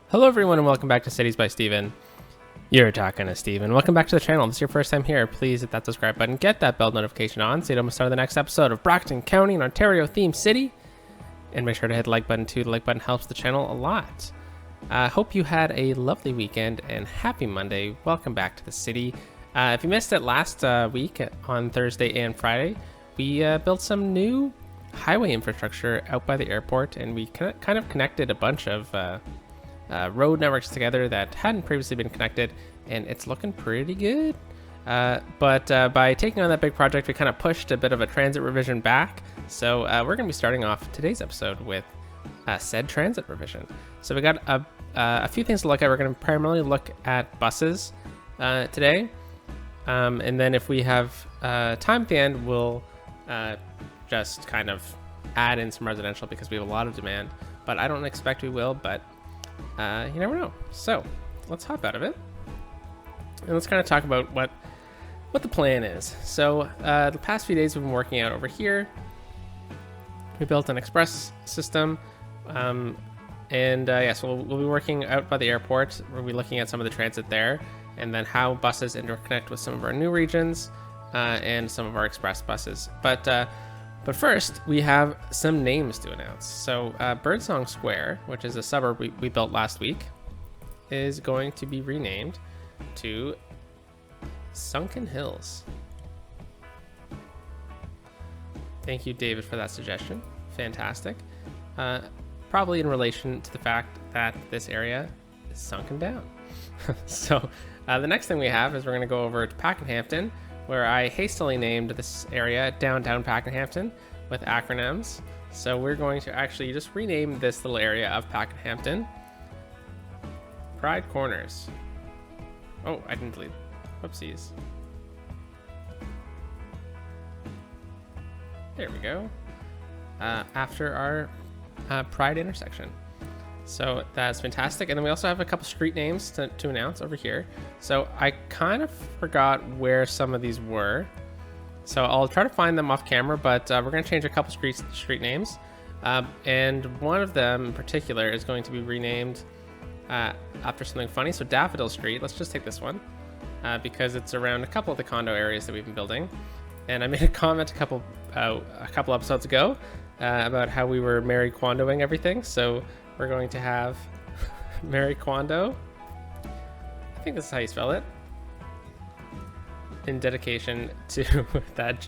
Hello everyone and welcome back to Cities by Steven. You're talking to Steven. Welcome back to the channel. If this is your first time here, please hit that subscribe button, get that bell notification on so you don't miss out on the next episode of Brockton County, an Ontario themed city. And make sure to hit the like button too. The like button helps the channel a lot. Hope you had a lovely weekend and happy Monday. Welcome back to the city. If you missed it last week on Thursday and Friday, we built some new highway infrastructure out by the airport, and we kind of connected a bunch of road networks together that hadn't previously been connected, and it's looking pretty good. But by taking on that big project, we kind of pushed a bit of a transit revision back. So we're going to be starting off today's episode with said transit revision. So we got a few things to look at. We're going to primarily look at buses today. And then if we have time at the end, we'll just kind of add in some residential because we have a lot of demand. But I don't expect we will, but you never know. So let's hop out of it and let's kind of talk about what the plan is. So the past few days we've been working out over here. We built an express system, so we'll be working out by the airport. We'll be looking at some of the transit there, and then how buses interconnect with some of our new regions and some of our express buses. But first, we have some names to announce. So Birdsong Square, which is a suburb we built last week, is going to be renamed to Sunken Hills. Thank you, David, for that suggestion. Fantastic. Probably in relation to the fact that this area is sunken down. So the next thing we have is we're going to go over to Pakenhampton, where I hastily named this area Downtown Pakenhampton with acronyms. So we're going to actually just rename this little area of Pakenhampton Pride Corners. Oh, I didn't delete. Whoopsies. There we go. After our Pride intersection. So that's fantastic. And then we also have a couple street names to announce over here. So I kind of forgot where some of these were. So I'll try to find them off camera, but we're going to change a couple street names. And one of them in particular is going to be renamed after something funny. So Daffodil Street, let's just take this one because it's around a couple of the condo areas that we've been building. And I made a comment a couple episodes ago about how we were Mary Kondoing everything. So we're going to have Mary Kondo. I think this is how you spell it. In dedication to that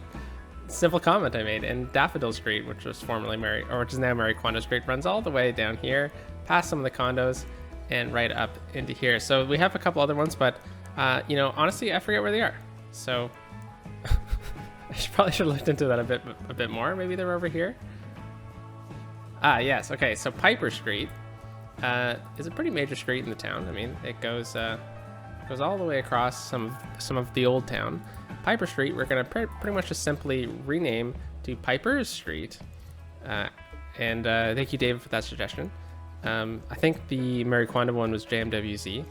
simple comment I made. And Daffodil Street, which was formerly which is now Mary Kondo Street, runs all the way down here, past some of the condos, and right up into here. So we have a couple other ones, but honestly, I forget where they are. So I probably should have looked into that a bit more. Maybe they're over here. Yes. Okay. So Piper Street is a pretty major street in the town. I mean, it goes all the way across some of the old town. Piper Street, we're gonna pretty much just simply rename to Piper's Street. And thank you, David, for that suggestion. I think the Mary Kondo one was JMWZ,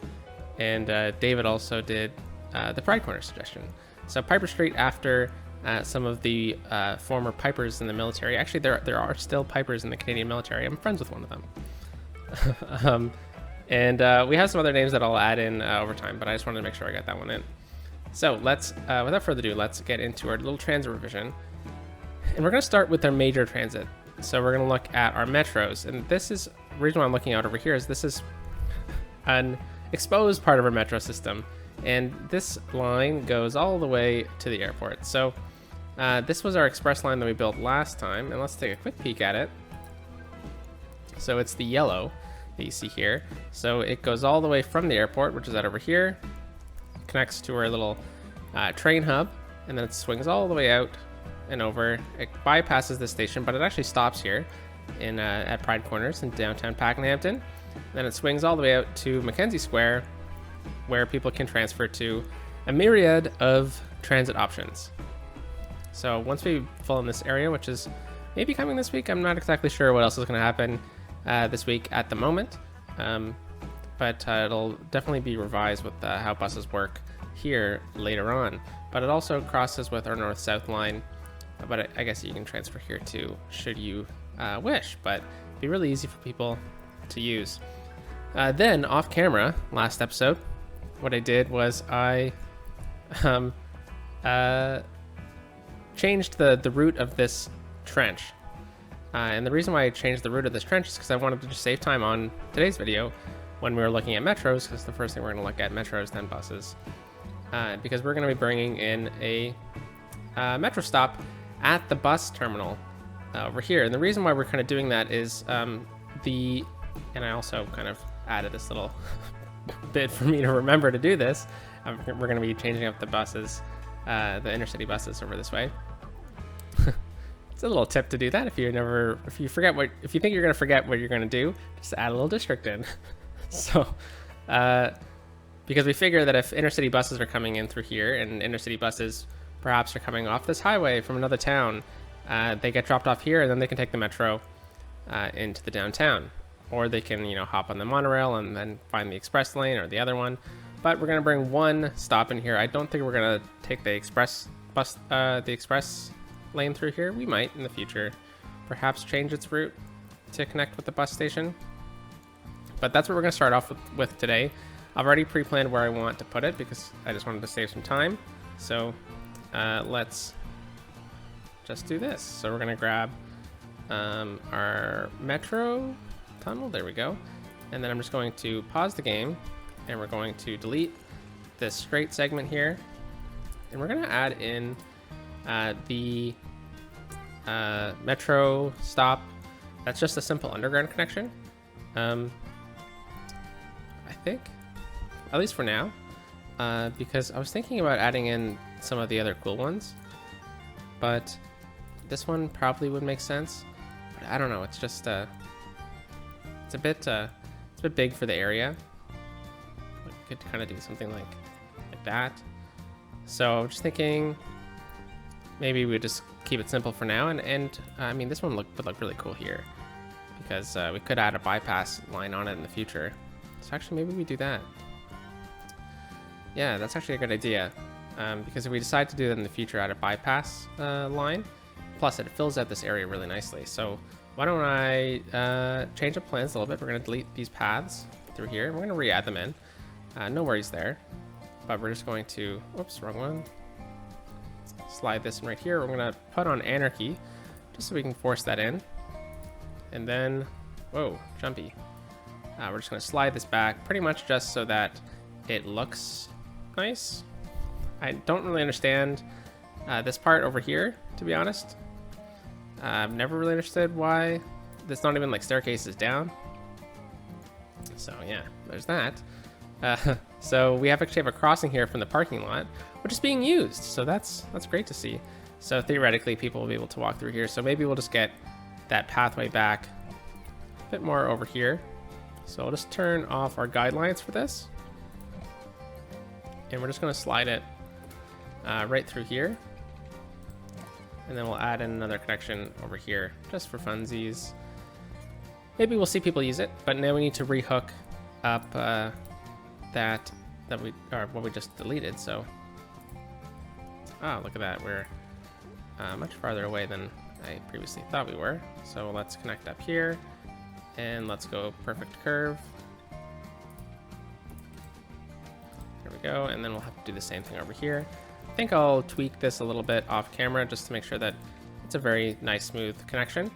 and David also did the Pride Corner suggestion. So Piper Street after some of the former Pipers in the military. Actually, there are still Pipers in the Canadian military. I'm friends with one of them. And we have some other names that I'll add in over time, but I just wanted to make sure I got that one in. So let's, without further ado, let's get into our little transit revision. And we're going to start with our major transit. So we're going to look at our metros. And this is, the reason why I'm looking out over here is this is an exposed part of our metro system. And this line goes all the way to the airport. So this was our express line that we built last time. And let's take a quick peek at it. So it's the yellow that you see here. So it goes all the way from the airport, which is out over here, connects to our little train hub, and then it swings all the way out and over. It bypasses this station, but it actually stops here in at Pride Corners in downtown Pakenhampton. Then it swings all the way out to Mackenzie Square, where people can transfer to a myriad of transit options. So once we fill in this area, which is maybe coming this week, I'm not exactly sure what else is going to happen this week at the moment, but it'll definitely be revised with how buses work here later on. But it also crosses with our north-south line, but I guess you can transfer here too should you wish, but it'd be really easy for people to use. Then off camera, last episode, what I did was I changed the route of this trench. And the reason why I changed the route of this trench is because I wanted to just save time on today's video when we were looking at metros, because the first thing we're going to look at metros, then buses. Because we're going to be bringing in a metro stop at the bus terminal over here. And the reason why we're kind of doing that is and I also kind of added this little bit for me to remember to do this. We're going to be changing up the buses, the intercity buses over this way. It's a little tip to do that. If you think you're going to forget what you're going to do, just add a little district in. So, because we figure that if intercity buses are coming in through here and intercity buses perhaps are coming off this highway from another town, they get dropped off here and then they can take the metro into the downtown, or they can, hop on the monorail and then find the express lane or the other one. But we're going to bring one stop in here. I don't think we're going to take the express lane through here. We might in the future perhaps change its route to connect with the bus station, but that's what we're going to start off with today. I've already pre-planned where I want to put it because I just wanted to save some time. So let's just do this. So we're going to grab our metro tunnel. There we go. And then I'm just going to pause the game and we're going to delete this straight segment here. And we're going to add in the metro stop. That's just a simple underground connection. I think, at least for now, because I was thinking about adding in some of the other cool ones, but this one probably would make sense. But I don't know. It's just it's a bit big for the area. We could kind of do something like that. So I'm just thinking maybe we just keep it simple for now, and I mean, this one would look really cool here because we could add a bypass line on it in the future. So actually, maybe we do that. Yeah, that's actually a good idea, because if we decide to do that in the future, add a bypass line, plus it fills out this area really nicely. So why don't I change up plans a little bit? We're going to delete these paths through here, and we're going to re-add them in. No worries there, but we're just going to, oops, wrong one. Slide this in right here. We're going to put on anarchy just so we can force that in. And then, whoa, jumpy. We're just going to slide this back pretty much just so that it looks nice. I don't really understand this part over here, to be honest. I've never really understood why there's not even like staircases down. So yeah, there's that. So we actually have a crossing here from the parking lot, which is being used. So that's great to see. So theoretically, people will be able to walk through here. So maybe we'll just get that pathway back a bit more over here. So I'll just turn off our guidelines for this. And we're just going to slide it right through here. And then we'll add in another connection over here just for funsies. Maybe we'll see people use it, but now we need to rehook up what we just deleted. So, look at that. We're much farther away than I previously thought we were. So let's connect up here and let's go perfect curve. There we go. And then we'll have to do the same thing over here. I think I'll tweak this a little bit off camera just to make sure that it's a very nice, smooth connection.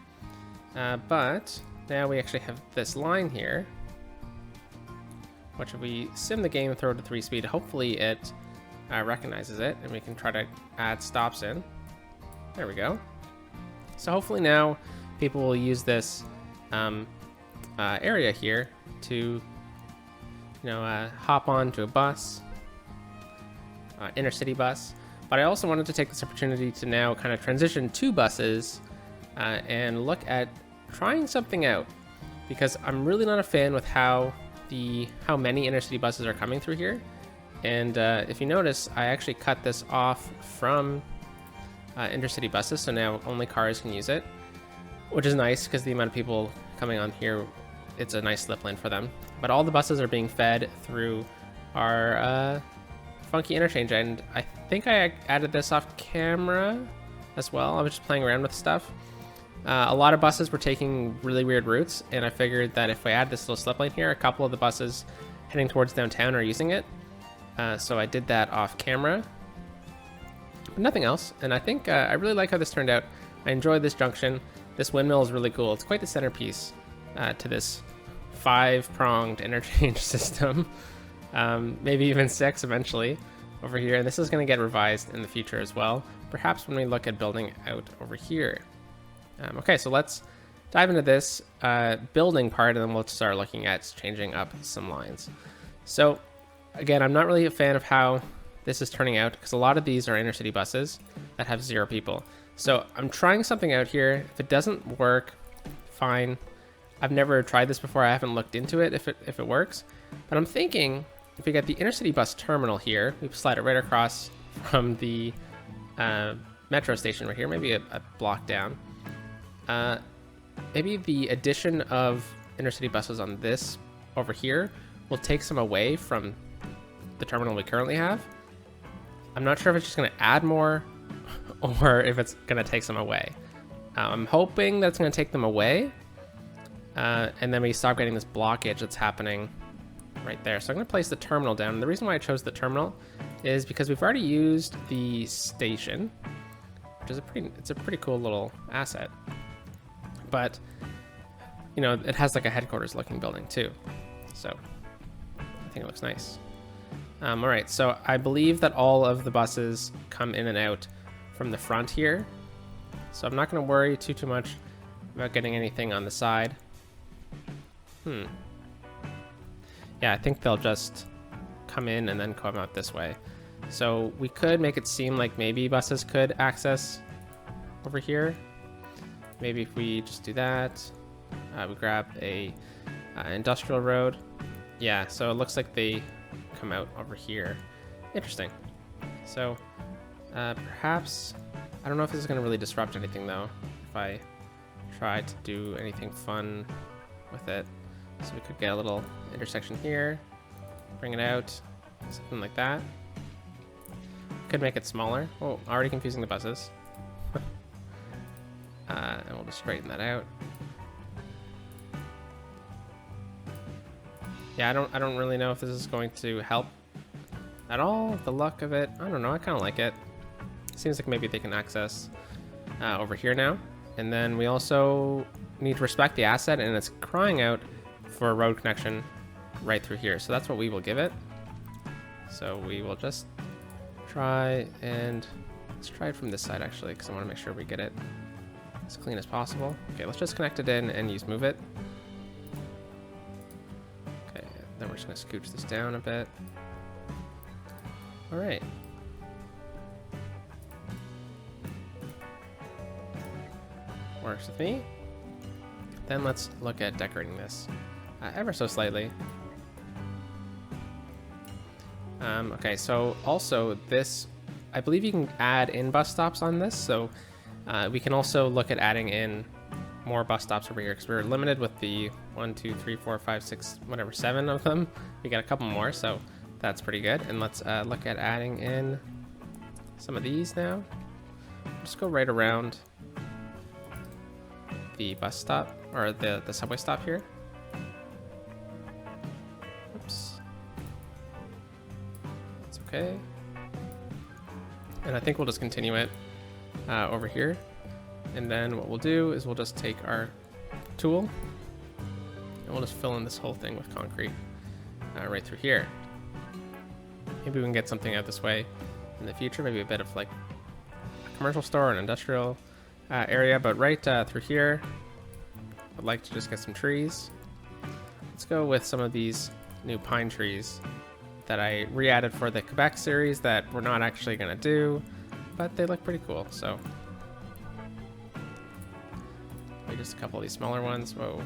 But now we actually have this line here, which if we sim the game and throw it to 3-speed, hopefully it recognizes it and we can try to add stops in. There we go. So hopefully now people will use this area here to, hop onto a bus, intercity bus. But I also wanted to take this opportunity to now kind of transition to buses and look at trying something out, because I'm really not a fan with how many intercity buses are coming through here. And if you notice, I actually cut this off from intercity buses, so now only cars can use it, which is nice because the amount of people coming on here, it's a nice slip lane for them. But all the buses are being fed through our funky interchange, and I think I added this off camera as well. I was just playing around with stuff. A lot of buses were taking really weird routes, and I figured that if I add this little slip lane here, a couple of the buses heading towards downtown are using it. So I did that off camera, but nothing else. And I think I really like how this turned out. I enjoyed this junction. This windmill is really cool. It's quite the centerpiece to this 5-pronged interchange system. Maybe even 6 eventually over here. And this is going to get revised in the future as well, perhaps when we look at building out over here. Okay, so let's dive into this building part, and then we'll start looking at changing up some lines. So again, I'm not really a fan of how this is turning out, because a lot of these are intercity buses that have 0 people. So I'm trying something out here. If it doesn't work, fine. I've never tried this before. I haven't looked into it if it works. But I'm thinking if we get the intercity bus terminal here, we slide it right across from the metro station right here, maybe a block down. Maybe the addition of intercity buses on this over here will take some away from the terminal we currently have. I'm not sure if it's just going to add more or if it's going to take some away. I'm hoping that's going to take them away, and then we stop getting this blockage that's happening right there. So I'm going to place the terminal down. And the reason why I chose the terminal is because we've already used the station, which is a pretty cool little asset. But you know, it has like a headquarters looking building too, so I think it looks nice. All right, so I believe that all of the buses come in and out from the front here, so I'm not going to worry too much about getting anything on the side. Yeah, I think they'll just come in and then come out this way. So we could make it seem like maybe buses could access over here. Maybe if we just do that, we grab a industrial road. Yeah, so it looks like they come out over here. Interesting. So perhaps, I don't know if this is going to really disrupt anything though, if I try to do anything fun with it. So we could get a little intersection here, bring it out, something like that. Could make it smaller. Oh, already confusing the buses. And we'll just straighten that out. Yeah, I don't really know if this is going to help at all. The luck of it, I don't know. I kind of like it. Seems like maybe they can access over here now. And then we also need to respect the asset, and it's crying out for a road connection right through here. So that's what we will give it. So we will just try, and let's try it from this side actually, because I want to make sure we get it as clean as possible. Okay, let's just connect it in and use move it. Okay, then we're just going to scooch this down a bit. All right. Works with me. Then let's look at decorating this ever so slightly. Okay, so also this, I believe you can add in bus stops on this, so we can also look at adding in more bus stops over here, because we're limited with the 1, 2, 3, 4, 5, 6, whatever, 7 of them. We got a couple more, so that's pretty good. And let's look at adding in some of these now. Just go right around the bus stop, or the subway stop here. Oops. It's okay. And I think we'll just continue it over here. And then what we'll do is we'll just take our tool and we'll just fill in this whole thing with concrete right through here. Maybe we can get something out this way in the future, maybe a bit of like a commercial store, an industrial area, but right through here, I'd like to just get some trees. Let's go with some of these new pine trees that I re-added for the Quebec series that we're not actually gonna do, but they look pretty cool, so. Maybe just a couple of these smaller ones, whoa.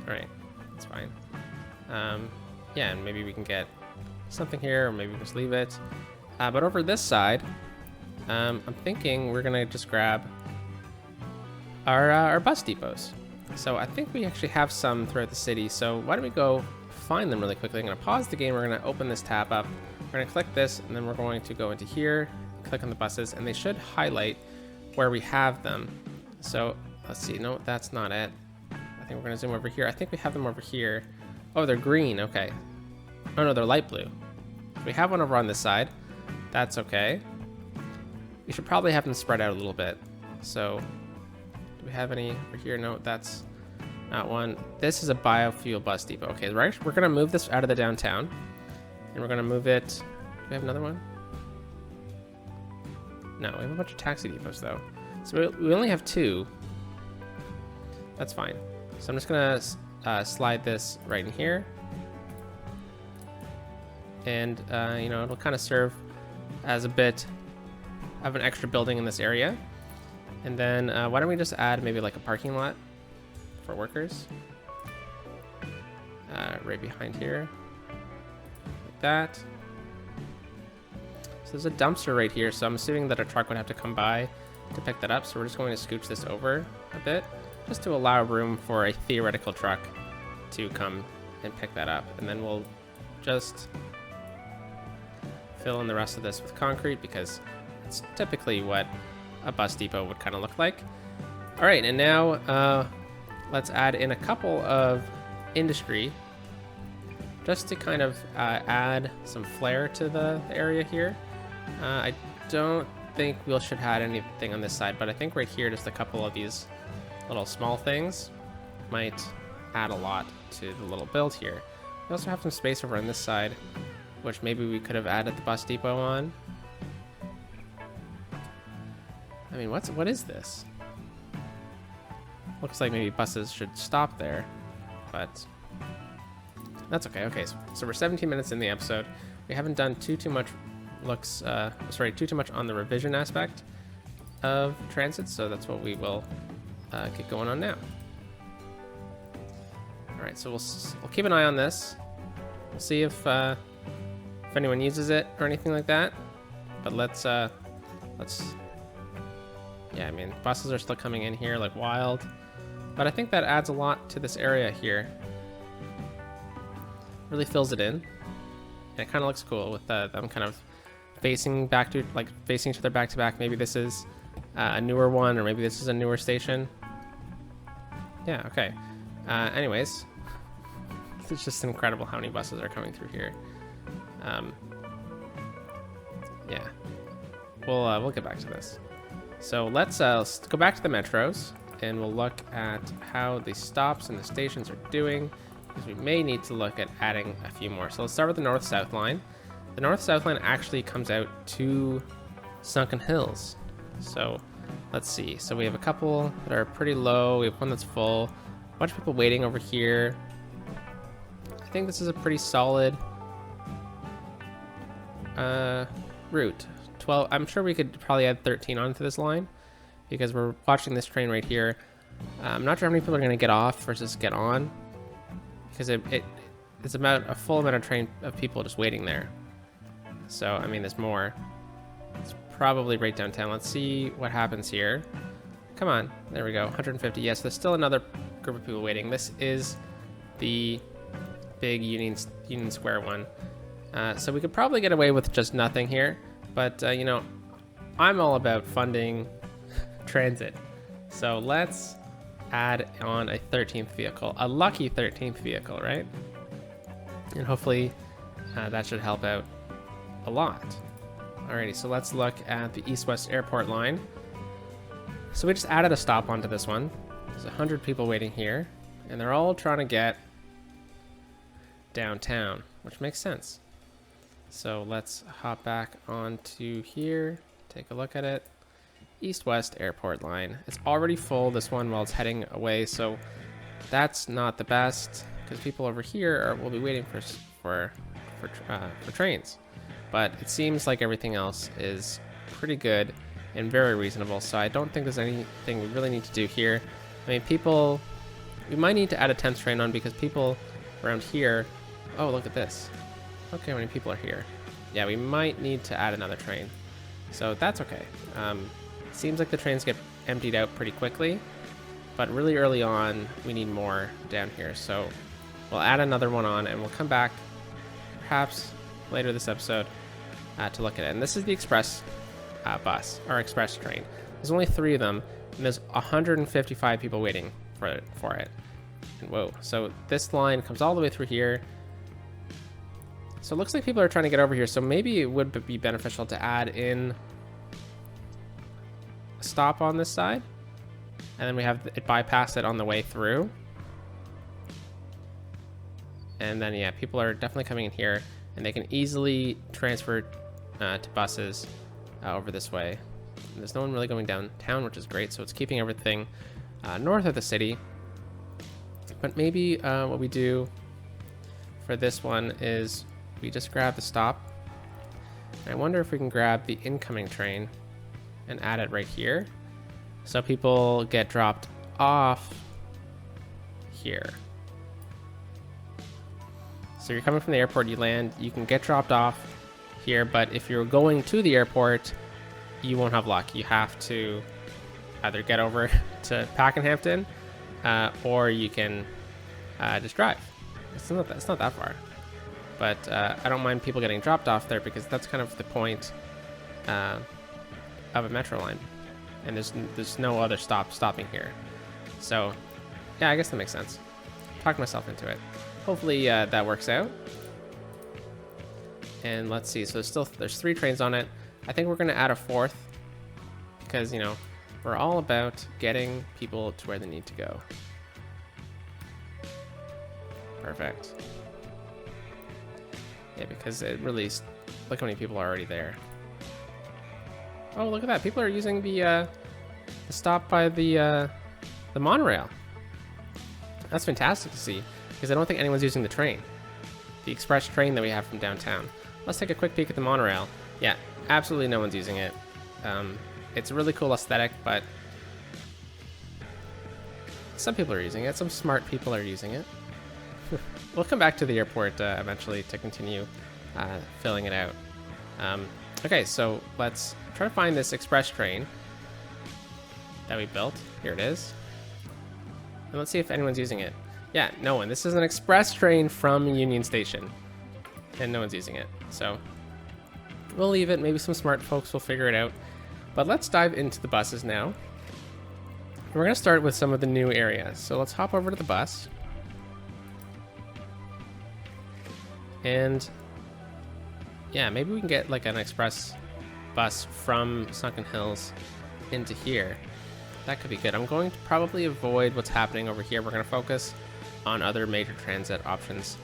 All right, that's fine. Yeah, and maybe we can get something here, or maybe just leave it. But over this side, I'm thinking we're gonna just grab our bus depots. So I think we actually have some throughout the city. So why don't we go find them really quickly? I'm gonna pause the game. We're gonna open this tab up. We're gonna click this, and then we're going to go into here, click on the buses, and they should highlight where we have them. So let's see. No, that's not it. I think we're gonna zoom over here. I think we have them over here. Oh, they're green. Okay. Oh no, they're light blue. We have one over on this side. That's okay. We should probably have them spread out a little bit. So, do we have any over here? No, that's not one. This is a biofuel bus depot. Okay, we're gonna move this out of the downtown, and we're gonna move it. Do we have another one? No, we have a bunch of taxi depots though. So we only have 2. That's fine. So I'm just gonna slide this right in here, and you know, it'll kind of serve as a bit of an extra building in this area. And then why don't we just add maybe like a parking lot for workers right behind here, like that. So there's a dumpster right here, so I'm assuming that a truck would have to come by to pick that up. So we're just going to scooch this over a bit, just to allow room for a theoretical truck to come and pick that up. And then we'll just fill in the rest of this with concrete, because it's typically what a bus depot would kind of look like. All right, and now let's add in a couple of industry, just to kind of add some flair to the area here. I don't think we should add anything on this side, but I think right here, just a couple of these little small things might add a lot to the little build here. We also have some space over on this side, which maybe we could have added the bus depot on. I mean, what is this? Looks like maybe buses should stop there, but that's okay. Okay, so we're 17 minutes in the episode. We haven't done too much too much on the revision aspect of transit, so that's what we will get going on now. All right, so we'll keep an eye on this. We'll see if anyone uses it or anything like that. But let's yeah, I mean, buses are still coming in here like wild, but I think that adds a lot to this area here. Really fills it in, and it kind of looks cool with them kind of facing each other back to back. Maybe this is a newer one, or maybe this is a newer station. Yeah, okay. Anyways, it's just incredible how many buses are coming through here. Yeah, we'll get back to this. So let's go back to the metros, and we'll look at how the stops and the stations are doing, because we may need to look at adding a few more. So let's start with the north-south line. The north-south line actually comes out to Sunken Hills. So let's see. So we have a couple that are pretty low. We have one that's full. A bunch of people waiting over here. I think this is a pretty solid route. 12. I'm sure we could probably add 13 onto this line, because we're watching this train right here. I'm not sure how many people are going to get off versus get on, because it's about a full amount of people just waiting there. So I mean, there's more. It's probably right downtown. Let's see what happens here. Come on, there we go. 150. Yes, there's still another group of people waiting. This is the big Union Square one. So we could probably get away with just nothing here. But, you know, I'm all about funding transit. So let's add on a 13th vehicle, a lucky 13th vehicle, right? And hopefully that should help out a lot. Alrighty, so let's look at the east-west airport line. So we just added a stop onto this one. There's 100 people waiting here, and they're all trying to get downtown, which makes sense. So let's hop back onto here, take a look at it. East-west airport line. It's already full, this one, while it's heading away, so that's not the best, because people over here will be waiting for trains. But it seems like everything else is pretty good and very reasonable, so I don't think there's anything we really need to do here. I mean, we might need to add a 10th train on, because people around here, oh, look at this. Look how many people are here. Yeah, we might need to add another train. So that's okay. Seems like the trains get emptied out pretty quickly, but really early on, we need more down here. So we'll add another one on, and we'll come back perhaps later this episode to look at it. And this is the express bus or express train. There's only 3 of them, and there's 155 people waiting for it. And whoa, so this line comes all the way through here. So it looks like people are trying to get over here, so maybe it would be beneficial to add in a stop on this side, and then we have it bypass it on the way through. And then, yeah, people are definitely coming in here, and they can easily transfer to buses over this way. And there's no one really going downtown, which is great, so it's keeping everything north of the city. But maybe what we do for this one is we just grab the stop. And I wonder if we can grab the incoming train and add it right here, so people get dropped off here. So you're coming from the airport, you land, you can get dropped off here, but if you're going to the airport, you won't have luck. You have to either get over to Pakenhampton, or you can just drive. It's not that far. But I don't mind people getting dropped off there, because that's kind of the point of a metro line. And there's no other stopping here. So yeah, I guess that makes sense. Talk myself into it. Hopefully that works out. And let's see, so there's 3 trains on it. I think we're gonna add a 4th, because, you know, we're all about getting people to where they need to go. Perfect. Yeah, because it really, look how many people are already there. Oh, look at that, people are using the stop by the monorail. That's fantastic to see, because I don't think anyone's using the train, the express train that we have from downtown. Let's take a quick peek at the monorail. Yeah, absolutely no one's using it. It's a really cool aesthetic, but some people are using it. Some smart people are using it. We'll come back to the airport eventually to continue filling it out. Okay, so let's try to find this express train that we built. Here it is. And let's see if anyone's using it. Yeah, no one. This is an express train from Union Station, and no one's using it. So we'll leave it. Maybe some smart folks will figure it out. But let's dive into the buses now. We're going to start with some of the new areas. So let's hop over to the bus. And yeah, maybe we can get like an express bus from Sunken Hills into here. That could be good. I'm going to probably avoid what's happening over here. We're going to focus on other major transit options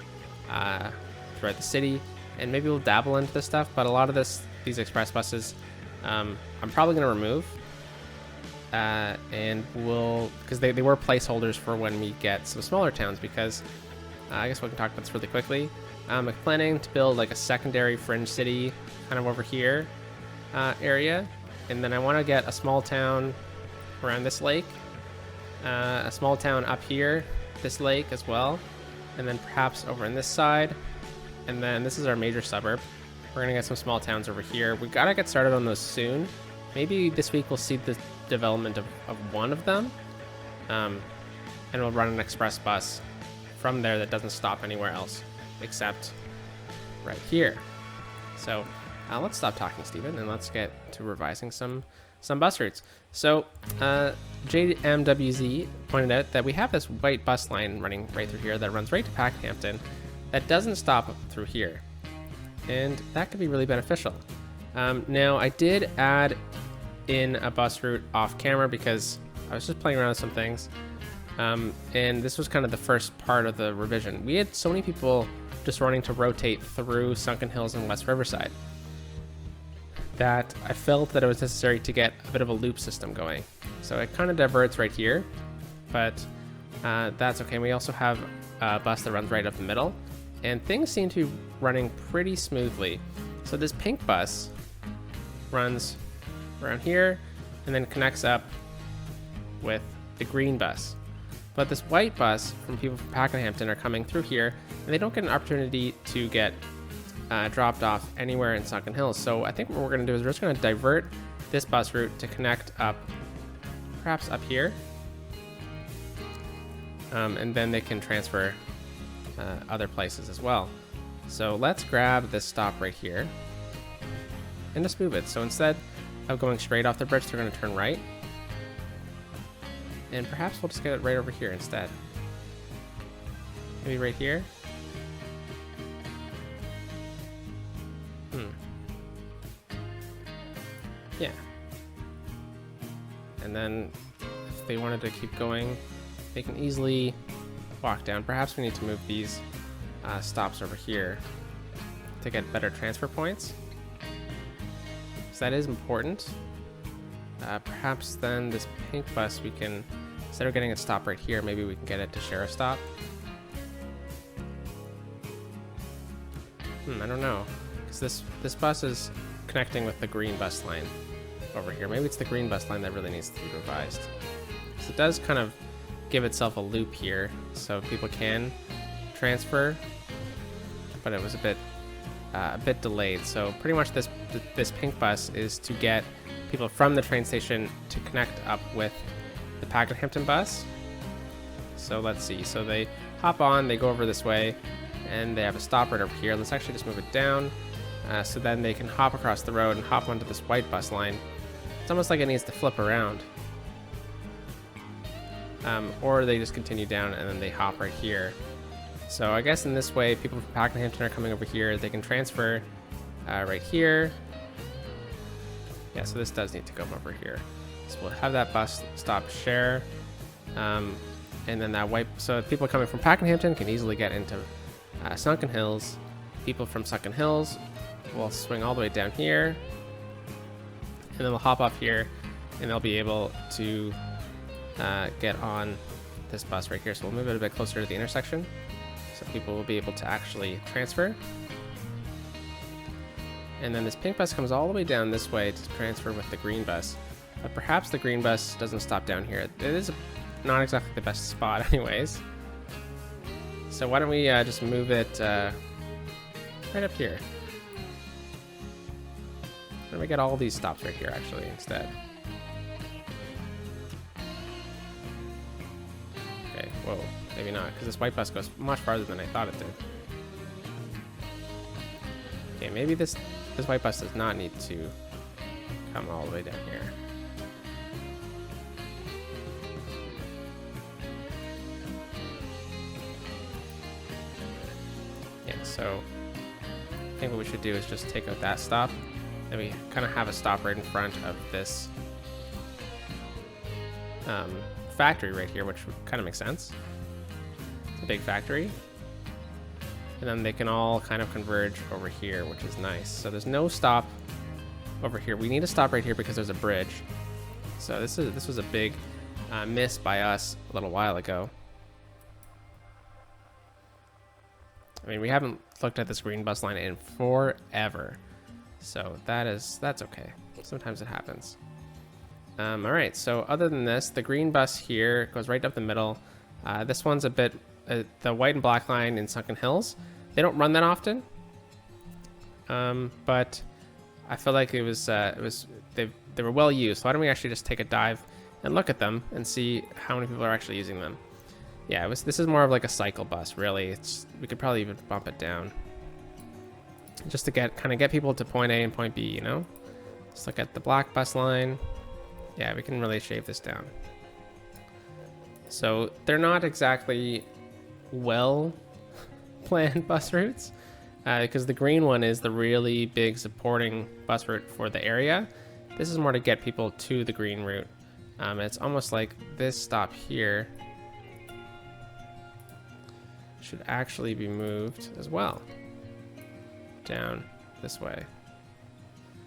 throughout the city, and maybe we'll dabble into this stuff. But a lot of these express buses, I'm probably going to remove, and because they were placeholders for when we get some smaller towns. Because I guess we can talk about this really quickly. I'm planning to build like a secondary fringe city kind of over here area, and then I want to get a small town around this lake, a small town up here, this lake as well, and then perhaps over on this side, and then this is our major suburb. We're gonna get some small towns over here. We gotta get started on those soon. Maybe this week we'll see the development of one of them, and we'll run an express bus from there that doesn't stop anywhere else except right here. So let's stop talking, Stephen, and let's get to revising some bus routes. So JMWZ pointed out that we have this white bus line running right through here that runs right to Pakenhampton that doesn't stop through here, and that could be really beneficial. Now I did add in a bus route off camera because I was just playing around with some things, and this was kind of the first part of the revision. We had so many people just running to rotate through Sunken Hills and West Riverside that I felt that it was necessary to get a bit of a loop system going. So it kind of diverts right here, but that's okay. We also have a bus that runs right up the middle, and things seem to be running pretty smoothly. So this pink bus runs around here and then connects up with the green bus. But this white bus from people from Pakenhampton are coming through here, and they don't get an opportunity to get dropped off anywhere in Sunken Hills. So I think what we're going to do is we're just going to divert this bus route to connect up, perhaps up here, and then they can transfer other places as well. So let's grab this stop right here and just move it. So instead of going straight off the bridge, they're going to turn right. And perhaps we'll just get it right over here instead. Maybe right here. Yeah. And then if they wanted to keep going, they can easily walk down. Perhaps we need to move these stops over here to get better transfer points. So that is important. Perhaps then this pink bus, we can, instead of getting a stop right here, maybe we can get it to share a stop. I don't know, because this bus is connecting with the green bus line over here. Maybe it's the green bus line that really needs to be revised. So it does kind of give itself a loop here, so people can transfer, but it was a bit delayed. So pretty much this pink bus is to get people from the train station to connect up with the Pakenhampton bus. So let's see. So they hop on, they go over this way, and they have a stop right over here. Let's actually just move it down, so then they can hop across the road and hop onto this white bus line. It's almost like it needs to flip around. Or they just continue down and then they hop right here. So I guess in this way, people from Pakenhampton are coming over here. They can transfer right here. Yeah, so this does need to go over here. So we'll have that bus stop share. And then that white, so people coming from Pakenhampton can easily get into Sunken Hills. People from Sunken Hills will swing all the way down here. And then they'll hop off here and they'll be able to get on this bus right here. So we'll move it a bit closer to the intersection so people will be able to actually transfer. And then this pink bus comes all the way down this way to transfer with the green bus. But perhaps the green bus doesn't stop down here. It is not exactly the best spot anyways. So why don't we just move it right up here. Why don't we get all these stops right here actually instead. Okay, whoa, maybe not, because this white bus goes much farther than I thought it did. Okay, maybe this white bus does not need to come all the way down here. Yeah, so I think what we should do is just take out that stop, and we kind of have a stop right in front of this factory right here, which kind of makes sense. It's a big factory. And then they can all kind of converge over here, which is nice. So there's no stop over here. We need a stop right here because there's a bridge. So this was a big miss by us a little while ago. I mean, we haven't looked at this green bus line in forever. So that's okay. Sometimes it happens. All right, so other than this, the green bus here goes right up the middle. This one's a bit, the white and black line in Sunken Hills. They don't run that often, but I feel like they were well used. So why don't we actually just take a dive and look at them and see how many people are actually using them? Yeah, this is more of like a cycle bus, really. We could probably even bump it down just to kind of get people to point A and point B, you know? Let's look at the black bus line. Yeah, we can really shave this down. So they're not exactly well planned bus routes, because the green one is the really big supporting bus route for the area. This is more to get people to the green route. It's almost like this stop here should actually be moved as well down this way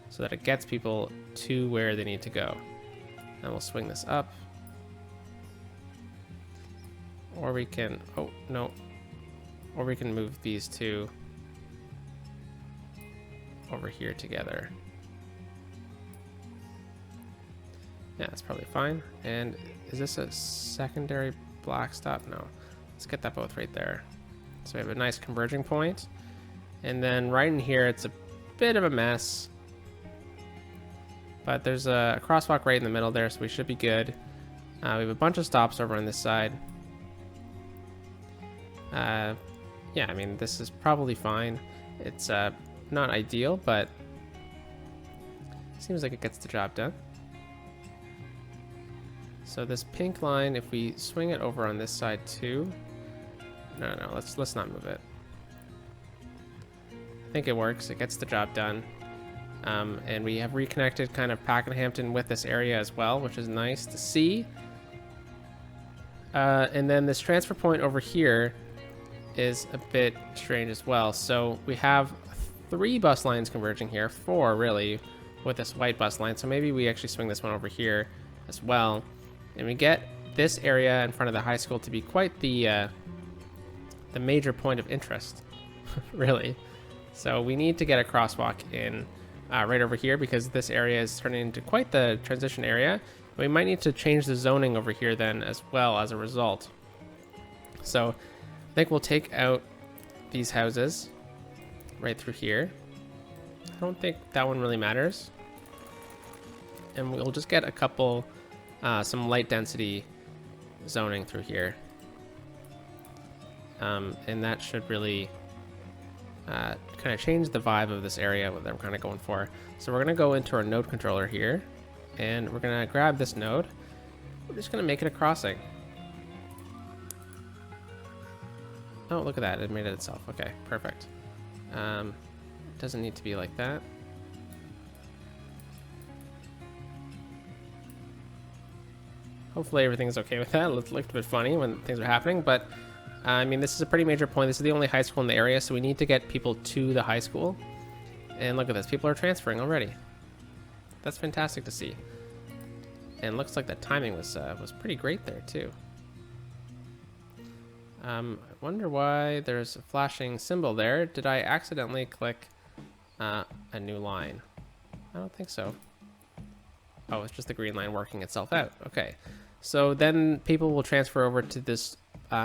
so that it gets people to where they need to go. And we'll swing this up. Or we can, oh no, or we can move these two over here together. Yeah, that's probably fine. And is this a secondary black stop? No. Let's get that both right there. So we have a nice converging point. And then right in here, it's a bit of a mess. But there's a crosswalk right in the middle there, so we should be good. We have a bunch of stops over on this side. Yeah, I mean, this is probably fine. It's not ideal, but Seems like it gets the job done. So this pink line, if we swing it over on this side too. No, let's not move it. I think it works. It gets the job done. And we have reconnected kind of Pakenhampton with this area as well, which is nice to see. And then this transfer point over here is a bit strange as well. So we have 3 bus lines converging here, 4 really, with this white bus line. So maybe we actually swing this one over here as well. And we get this area in front of the high school to be quite the major point of interest, really. So we need to get a crosswalk in right over here because this area is turning into quite the transition area. We might need to change the zoning over here then as well as a result. So I think we'll take out these houses right through here. I don't think that one really matters. And we'll just get a couple, some light density zoning through here. And that should really kind of change the vibe of this area that I'm kind of going for. So we're going to go into our node controller here, and we're going to grab this node. We're just going to make it a crossing. Oh, look at that. It made it itself. Okay, perfect. Doesn't need to be like that. Hopefully everything's okay with that. It looked a bit funny when things are happening, but I mean, this is a pretty major point. This is the only high school in the area, so we need to get people to the high school. And look at this. People are transferring already. That's fantastic to see. And looks like the timing was pretty great there, too. I wonder why there's a flashing symbol there. Did I accidentally click a new line? I don't think so. Oh, it's just the green line working itself out. Okay. So then people will transfer over to this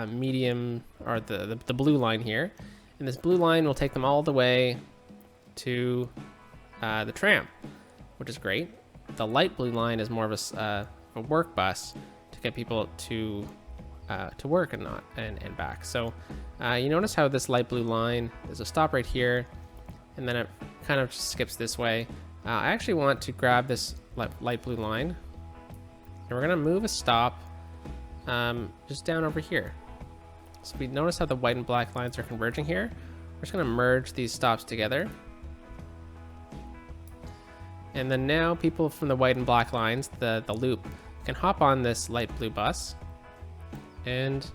medium, or the blue line here. And this blue line will take them all the way to the tram, which is great. The light blue line is more of a work bus to get people to work and back. So you notice how this light blue line, there's a stop right here, and then it kind of just skips this way. I actually want to grab this light blue line, and we're gonna move a stop just down over here. So we notice how the white and black lines are converging here. We're just gonna merge these stops together. And then now people from the white and black lines, the loop, can hop on this light blue bus and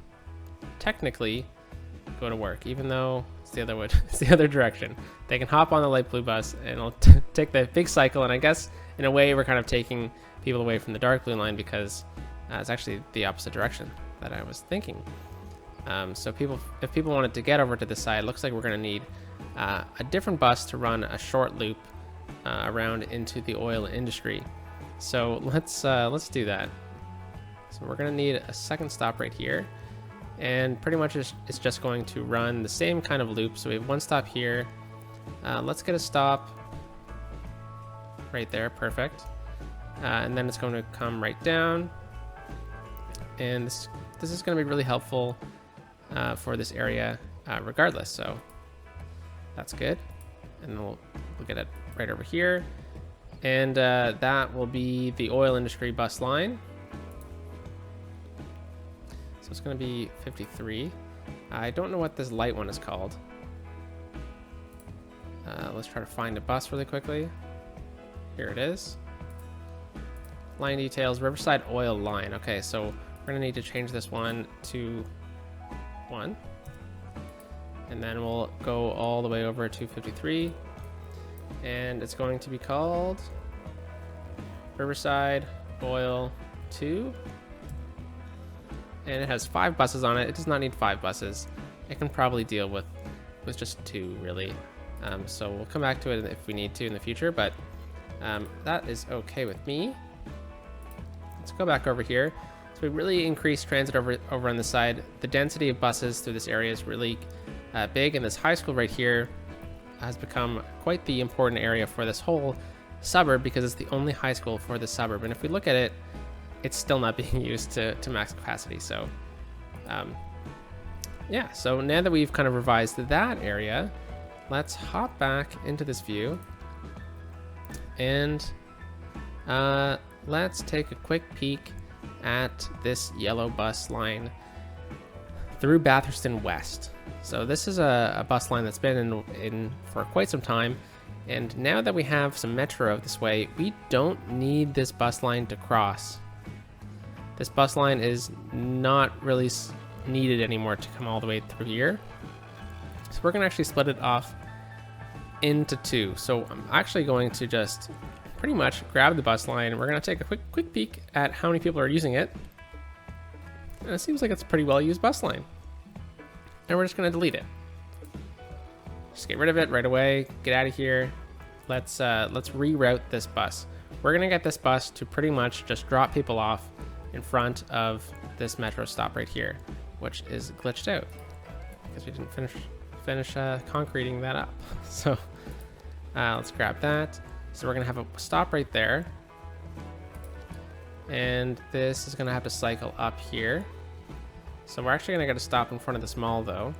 technically go to work, even though it's the other way, it's the other direction. They can hop on the light blue bus and it'll take the big cycle. And I guess in a way we're kind of taking people away from the dark blue line because it's actually the opposite direction that I was thinking. So if people wanted to get over to this side, it looks like we're going to need a different bus to run a short loop around into the oil industry. So let's do that. So we're going to need a second stop right here, and pretty much it's just going to run the same kind of loop. So we have one stop here. Let's get a stop right there. Perfect. And then it's going to come right down, and this is going to be really helpful for this area regardless. So that's good. And we'll get it right over here, and that will be the oil industry bus line. So it's going to be 53. I don't know what this light one is called. Let's try to find a bus really quickly. Here it is. Line details, Riverside Oil Line. Okay, so we're going to need to change this one to 1. And then we'll go all the way over to 53. And it's going to be called Riverside Oil 2. And it has 5 buses on it. It does not need 5 buses. It can probably deal with just 2, really. So we'll come back to it if we need to in the future, but that is okay with me. Let's go back over here. So we really increased transit over on the side. The density of buses through this area is really big, and this high school right here has become quite the important area for this whole suburb because it's the only high school for the suburb. And if we look at it, it's still not being used to max capacity. So yeah, so now that we've kind of revised that area, let's hop back into this view and Let's take a quick peek at this yellow bus line through Batherston West. So this is a bus line that's been in for quite some time, and now that we have some metro this way, we don't need this bus line to cross. This bus line is not really needed anymore to come all the way through here. So we're gonna actually split it off into two. So I'm actually going to just pretty much grab the bus line, and we're gonna take a quick peek at how many people are using it. And it seems like it's a pretty well used bus line. And we're just gonna delete it. Just get rid of it right away. Get out of here. Let's reroute this bus. We're gonna get this bus to pretty much just drop people off in front of this metro stop right here, which is glitched out because we didn't finish concreting that up. So let's grab that. So we're gonna have a stop right there, and this is gonna have to cycle up here. So we're actually gonna get a stop in front of this mall though.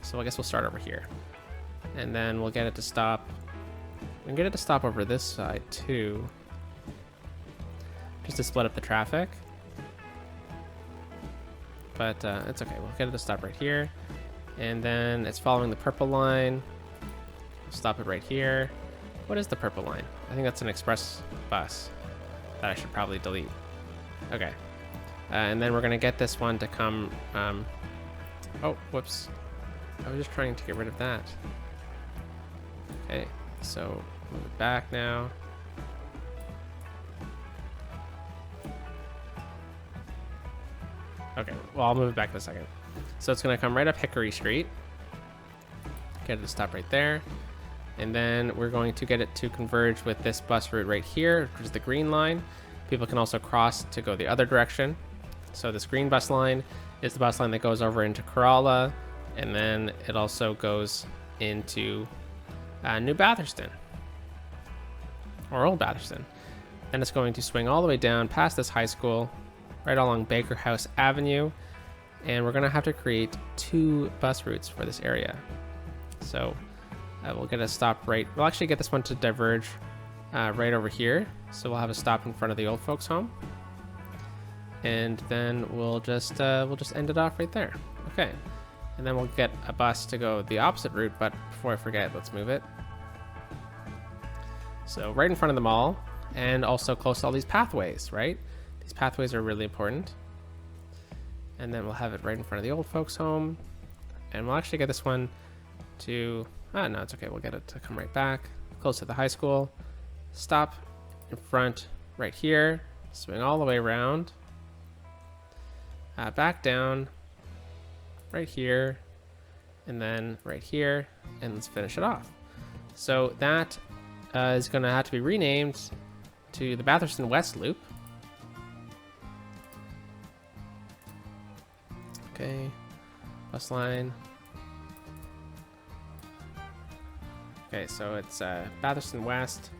So I guess we'll start over here, and then we'll get it to stop. We can get it to stop over this side too, just to split up the traffic. But it's okay. We'll get it to stop right here, and then it's following the purple line. We'll stop it right here. What is the purple line? I think that's an express bus that I should probably delete. Okay. And then we're gonna get this one to come, oh, whoops. I was just trying to get rid of that. Okay, so move it back now. Okay, well, I'll move it back in a second. So it's gonna come right up Hickory Street. Get it to stop right there. And then we're going to get it to converge with this bus route right here, which is the green line. People can also cross to go the other direction. So this green bus line is the bus line that goes over into Corolla, and then it also goes into New Batherston, or Old Batherston. Then it's going to swing all the way down past this high school, right along Baker House Avenue, and we're gonna have to create two bus routes for this area. So we'll get a stop right. We'll actually get this one to diverge right over here. So we'll have a stop in front of the old folks' home, and then we'll just end it off right there. Okay, and then we'll get a bus to go the opposite route. But before I forget, let's move it. So right in front of the mall, and also close to all these pathways. Right, these pathways are really important. And then we'll have it right in front of the old folks' home, and we'll actually get this one to. No, it's okay. We'll get it to come right back, close to the high school. Stop in front right here. Swing all the way around. Back down right here, and then right here, and let's finish it off. So that is going to have to be renamed to the Batherston West Loop. Okay, bus line. Okay, so it's Batherston West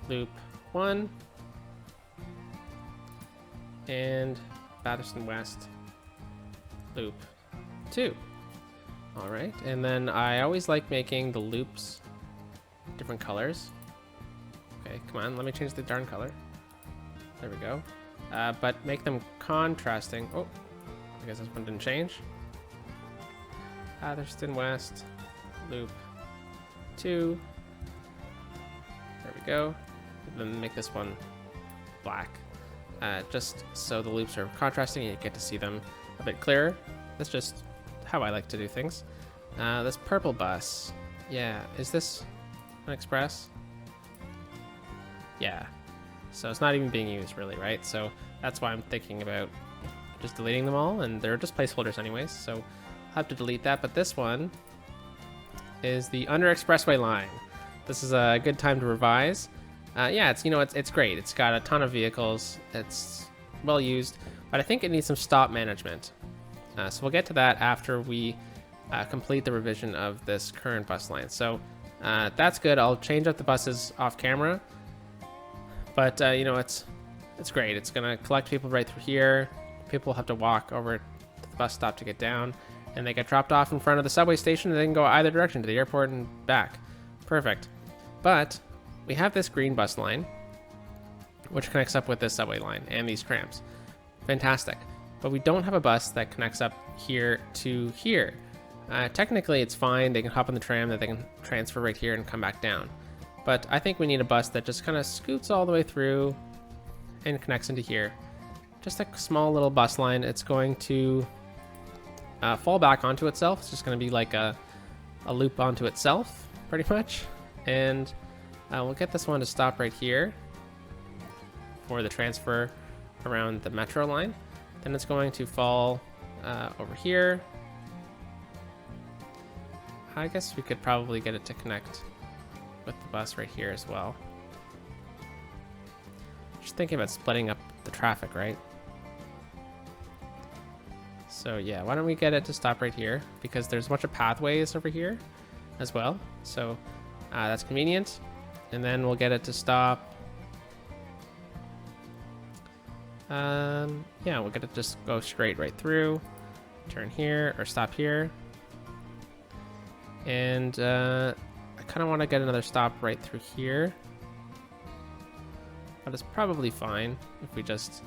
Loop 1 and Batherston West Loop 2. All right, and then I always like making the loops different colors. Okay, come on, let me change the darn color. There we go. But make them contrasting. Oh, I guess this one didn't change. Batherston West Loop 2. There we go. And then make this one black, just so the loops are contrasting and you get to see them a bit clearer. That's just how I like to do things. This purple bus, yeah, is this an express? Yeah, so it's not even being used really, right? So that's why I'm thinking about just deleting them all, and they're just placeholders anyways, so I'll have to delete that. But this one is the Under Expressway line. This is a good time to revise. Yeah, it's great. It's got a ton of vehicles. It's well used, but I think it needs some stop management. So we'll get to that after we complete the revision of this current bus line. So that's good. I'll change up the buses off camera, but it's great. It's gonna collect people right through here. People have to walk over to the bus stop to get down, and they get dropped off in front of the subway station, and they can go either direction to the airport and back. Perfect. But we have this green bus line, which connects up with this subway line and these trams. Fantastic. But we don't have a bus that connects up here to here. Technically, it's fine. They can hop on the tram, that they can transfer right here and come back down. But I think we need a bus that just kind of scoots all the way through and connects into here. Just a small little bus line. It's going to fall back onto itself. It's just going to be like a loop onto itself, pretty much. And we'll get this one to stop right here for the transfer around the metro line. Then it's going to fall over here. I guess we could probably get it to connect with the bus right here as well. Just thinking about splitting up the traffic, right? So yeah, why don't we get it to stop right here, because there's a bunch of pathways over here as well. So that's convenient. And then we'll get it to stop. Yeah, we'll get it to just go straight right through, turn here or stop here. And I kind of want to get another stop right through here, but it's probably fine if we just,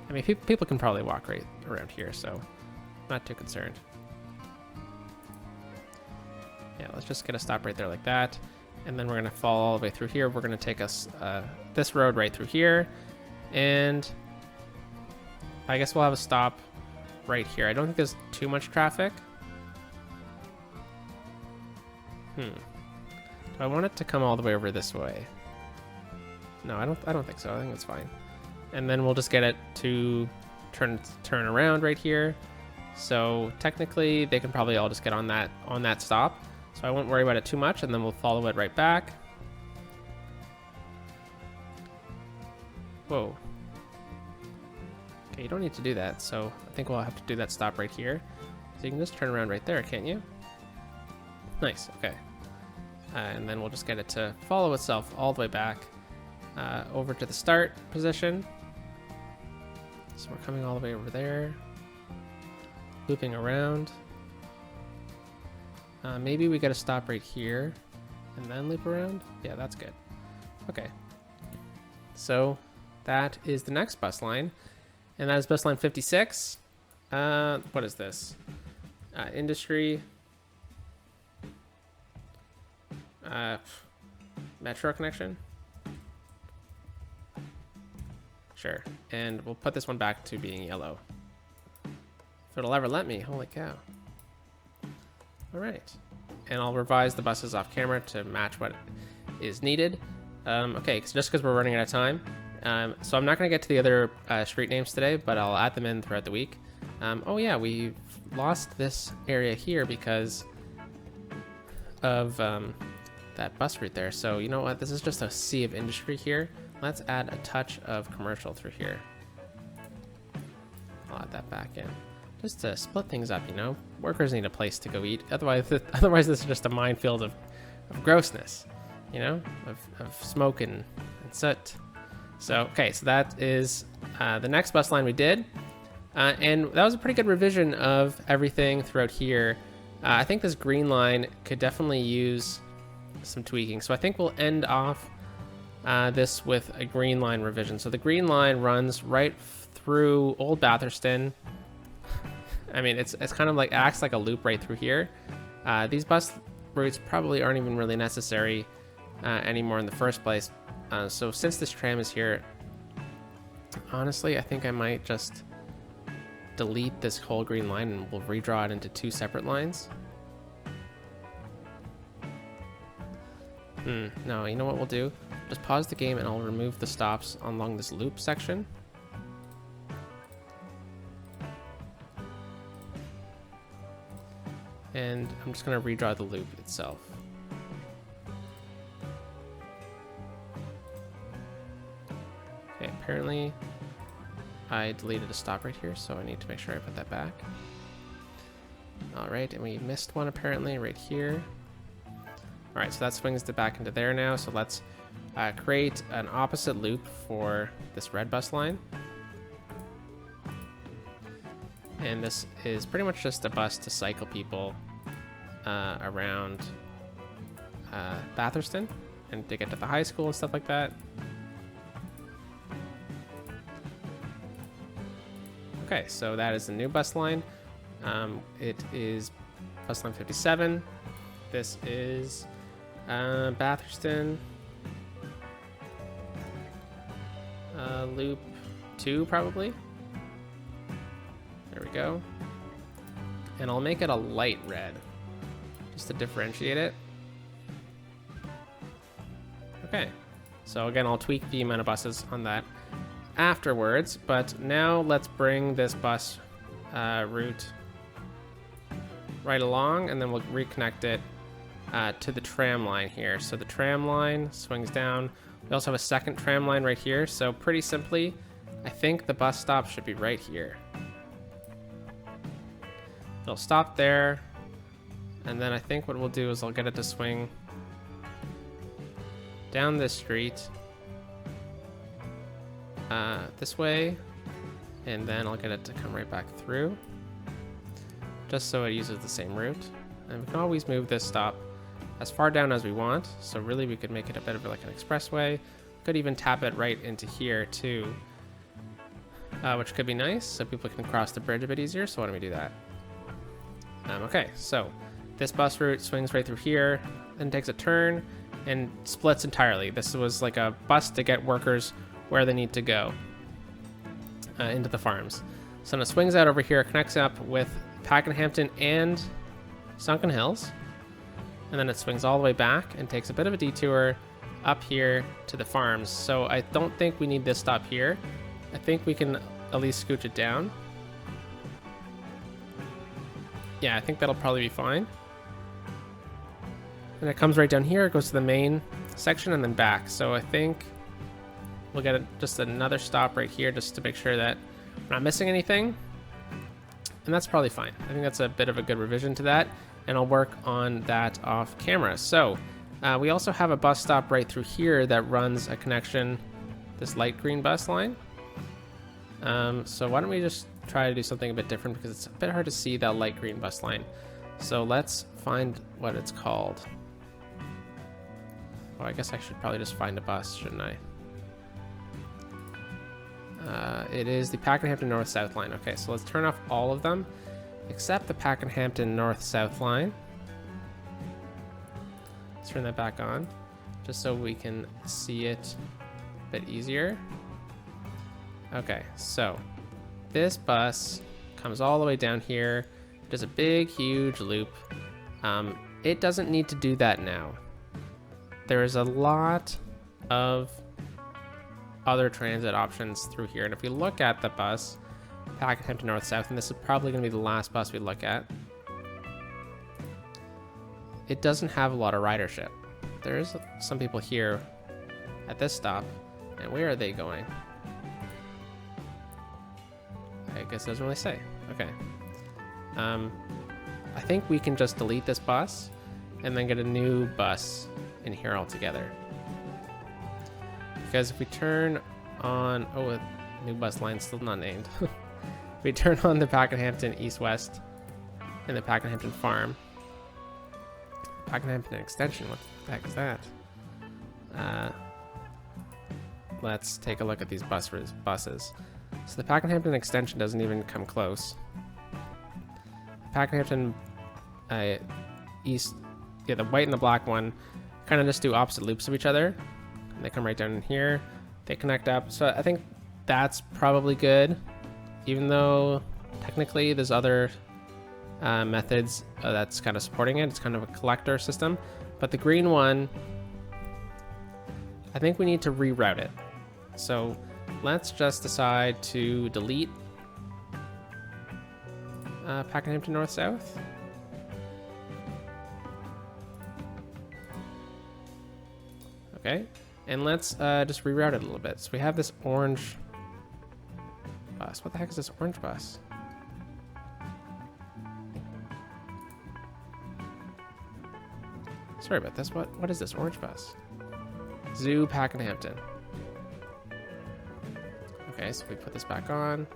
I mean, people can probably walk right around here, so I'm not too concerned. Yeah, let's just get a stop right there like that. And then we're going to fall all the way through here. We're going to take us this road right through here. And I guess we'll have a stop right here. I don't think there's too much traffic. Do I want it to come all the way over this way? No, I don't think so. I think it's fine. And then we'll just get it to turn around right here. So technically they can probably all just get on that stop. So I won't worry about it too much, and then we'll follow it right back. Whoa. Okay, you don't need to do that. So I think we'll have to do that stop right here. So you can just turn around right there, can't you? Nice, okay. And then we'll just get it to follow itself all the way back over to the start position. So we're coming all the way over there, looping around. Maybe we get a stop right here and then loop around. Yeah, that's good. Okay. So that is the next bus line, and that is bus line 56. What is this? Industry. Metro connection. Sure. And we'll put this one back to being yellow. If it'll ever let me. Holy cow. All right. And I'll revise the buses off camera to match what is needed. Okay, just because we're running out of time. So I'm not going to get to the other street names today, but I'll add them in throughout the week. Oh yeah, we lost this area here because of that bus route there. So you know what? This is just a sea of industry here. Let's add a touch of commercial through here. I'll add that back in. Just to split things up, you know? Workers need a place to go eat. Otherwise this is just a minefield of grossness, you know? Of smoke and soot. So, okay, so that is the next bus line we did. And that was a pretty good revision of everything throughout here. I think this green line could definitely use some tweaking. So I think we'll end off this with a green line revision. So the green line runs right through Old Batherston. I mean, it's kind of like, acts like a loop right through here. These bus routes probably aren't even really necessary anymore in the first place. So since this tram is here, honestly, I think I might just delete this whole green line and we'll redraw it into two separate lines. No, you know what we'll do? Just pause the game and I'll remove the stops along this loop section. And I'm just going to redraw the loop itself. Okay, apparently I deleted a stop right here, so I need to make sure I put that back. All right, and we missed one apparently right here. All right, so that swings it back into there now. So let's create an opposite loop for this red bus line. And this is pretty much just a bus to cycle people around Batherston. and to get to the high school and stuff like that. Okay, so that is the new bus line. It is bus line 57. This is Batherston. Loop 2, probably. There we go. And I'll make it a light red, just to differentiate it. Okay, so again, I'll tweak the amount of buses on that afterwards, but now let's bring this bus route right along, and then we'll reconnect it to the tram line here. So the tram line swings down. We also have a second tram line right here, so pretty simply, I think the bus stop should be right here. It'll stop there, and then I think what we'll do is I'll get it to swing down this street this way, and then I'll get it to come right back through, just so it uses the same route. And we can always move this stop as far down as we want, so really we could make it a bit of like an expressway. Could even tap it right into here too, which could be nice, so people can cross the bridge a bit easier. So why don't we do that? Okay, so this bus route swings right through here, then takes a turn and splits entirely. This was like a bus to get workers where they need to go, into the farms. So it swings out over here, connects up with Pakenhampton and Sunken Hills, and then it swings all the way back and takes a bit of a detour up here to the farms. So I don't think we need this stop here. I think we can at least scooch it down. Yeah, I think that'll probably be fine. And it comes right down here, it goes to the main section and then back. So I think we'll get just another stop right here just to make sure that we're not missing anything. And that's probably fine. I think that's a bit of a good revision to that, and I'll work on that off camera. So we also have a bus stop right through here that runs a connection, this light green bus line. So why don't we just try to do something a bit different, because it's a bit hard to see that light green bus line. So let's find what it's called. Well, I guess I should probably just find a bus, shouldn't I? It is the Pakenhampton North-South line. Okay, so let's turn off all of them except the Pakenhampton North-South line. Let's turn that back on just so we can see it a bit easier. Okay, so this bus comes all the way down here, does a big, huge loop. It doesn't need to do that now. There is a lot of other transit options through here, and if we look at the bus, Pakenhampton North-South, and this is probably going to be the last bus we look at, it doesn't have a lot of ridership. There's some people here at this stop, and where are they going? I guess it doesn't really say. Okay. I think we can just delete this bus and then get a new bus in here altogether. Because if we turn on, a new bus line still not named. If we turn on the Pakenhampton East-West and the Pakenhampton Farm, Pakenhampton Extension, what the heck is that? Let's take a look at these buses. So the Pakenhampton Extension doesn't even come close. The Pakenhampton East, yeah, the white and the black one kind of just do opposite loops of each other. And they come right down in here. They connect up. So I think that's probably good, even though technically there's other methods that's kind of supporting it. It's kind of a collector system. But the green one, I think we need to reroute it. So let's just decide to delete Pakenhampton North-South. Okay, and let's just reroute it a little bit. So we have this orange bus. What the heck is this orange bus? Sorry about this. What is this orange bus? Zoo Pakenhampton. Okay, so we put this back on.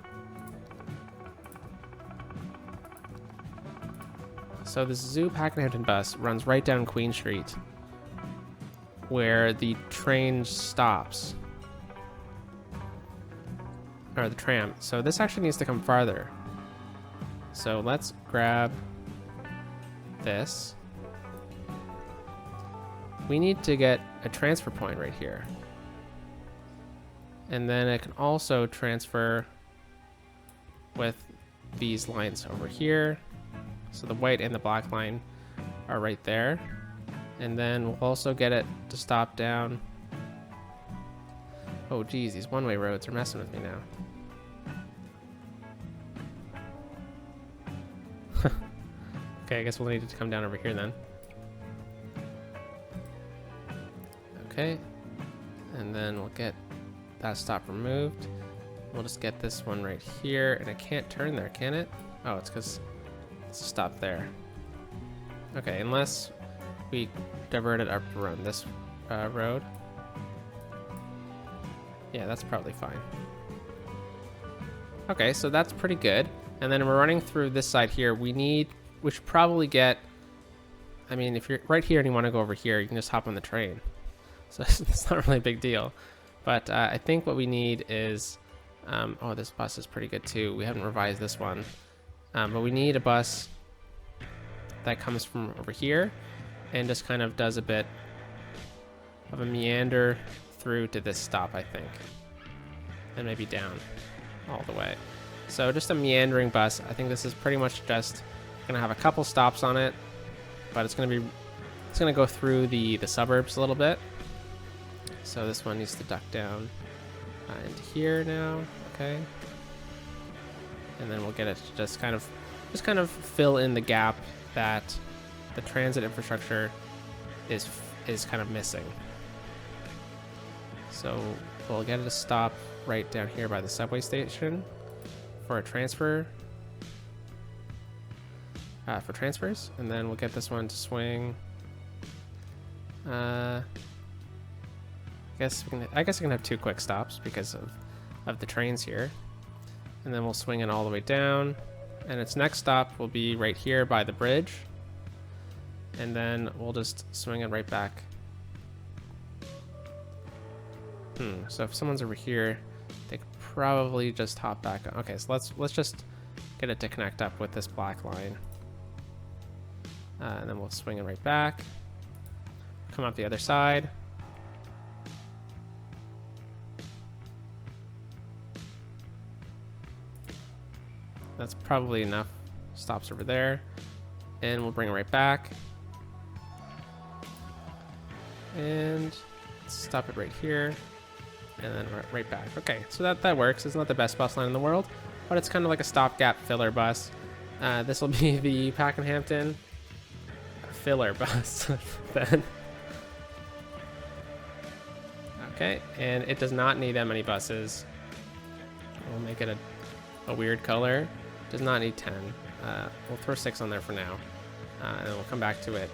So this Zoo Pakenhampton bus runs right down Queen Street where the train stops. Or the tram. So this actually needs to come farther. So let's grab this. We need to get a transfer point right here. And then it can also transfer with these lines over here. So the white and the black line are right there. And then we'll also get it to stop down. Oh geez, these one-way roads are messing with me now. Okay, I guess we'll need it to come down over here then. Okay, and then we'll get that stop removed. We'll just get this one right here, and it can't turn there, can it? Oh, it's because it's a stop there. Okay, unless we divert it up around this road. Yeah, that's probably fine. Okay, so that's pretty good. And then we're running through this side here. We should probably get, I mean, if you're right here and you want to go over here, you can just hop on the train. So it's not really a big deal. But I think what we need is, oh, this bus is pretty good too. We haven't revised this one. But we need a bus that comes from over here and just kind of does a bit of a meander through to this stop, I think. And maybe down all the way. So just a meandering bus. I think this is pretty much just gonna have a couple stops on it, but it's gonna go through the suburbs a little bit. So this one needs to duck down into here now. Okay. And then we'll get it to just kind of fill in the gap that the transit infrastructure is kind of missing. So we'll get it to stop right down here by the subway station for a transfer, for transfers, and then we'll get this one to swing. I guess I can have two quick stops because of the trains here, and then we'll swing it all the way down, and its next stop will be right here by the bridge, and then we'll just swing it right back. So if someone's over here, they could probably just hop back on. Okay, so let's just get it to connect up with this black line, and then we'll swing it right back. Come up the other side. That's probably enough stops over there, and we'll bring it right back, and stop it right here. And then right back. Okay, so that works. It's not the best bus line in the world, but it's kind of like a stopgap filler bus. This will be the Pakenhampton filler bus then. Okay, and it does not need that many buses. We'll make it a weird color. Does not need 10. We'll throw 6 on there for now, and we'll come back to it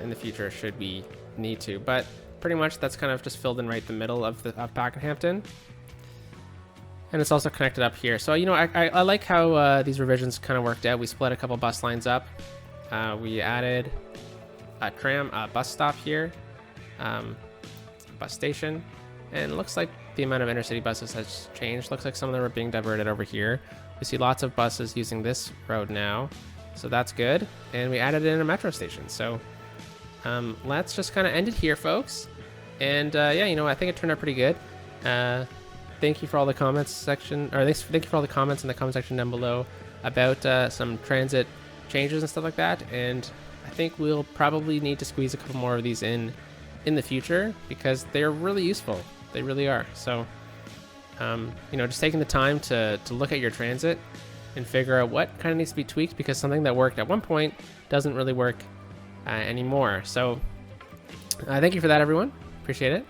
in the future should we need to. But pretty much that's kind of just filled in right the middle of Pakenhampton, and it's also connected up here. So I like how these revisions kind of worked out. We split a couple bus lines up. We added a bus stop here, bus station, and it looks like the amount of intercity buses has changed. Looks like some of them are being diverted over here. We see lots of buses using this road now, so that's good. And we added in a metro station. So let's just kind of end it here, folks. And yeah, I think it turned out pretty good. Thank you for all the comments section, or thank you for all the comments in the comment section down below about some transit changes and stuff like that. And I think we'll probably need to squeeze a couple more of these in the future because they're really useful. They really are. So just taking the time to look at your transit and figure out what kind of needs to be tweaked, because something that worked at one point doesn't really work anymore. So thank you for that, everyone. Appreciate it.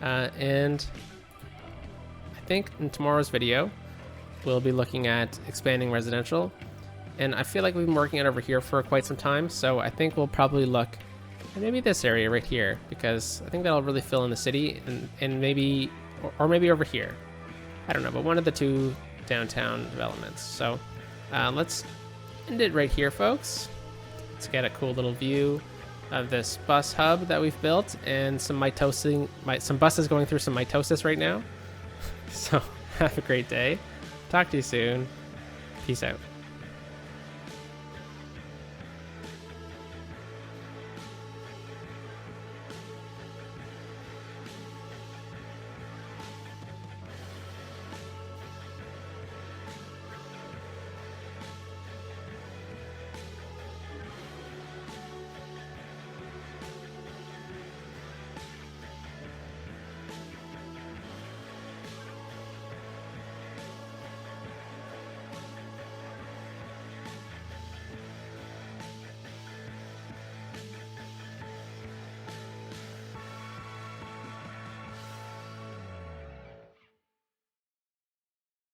And I think in tomorrow's video we'll be looking at expanding residential, and I feel like we've been working it over here for quite some time, so I think we'll probably look at maybe this area right here, because I think that'll really fill in the city, and maybe or maybe over here, I don't know, but one of the two downtown developments. So let's end it right here, folks. Let's get a cool little view of this bus hub that we've built, and some some buses going through some mitosis right now. So have a great day. Talk to you soon. Peace out.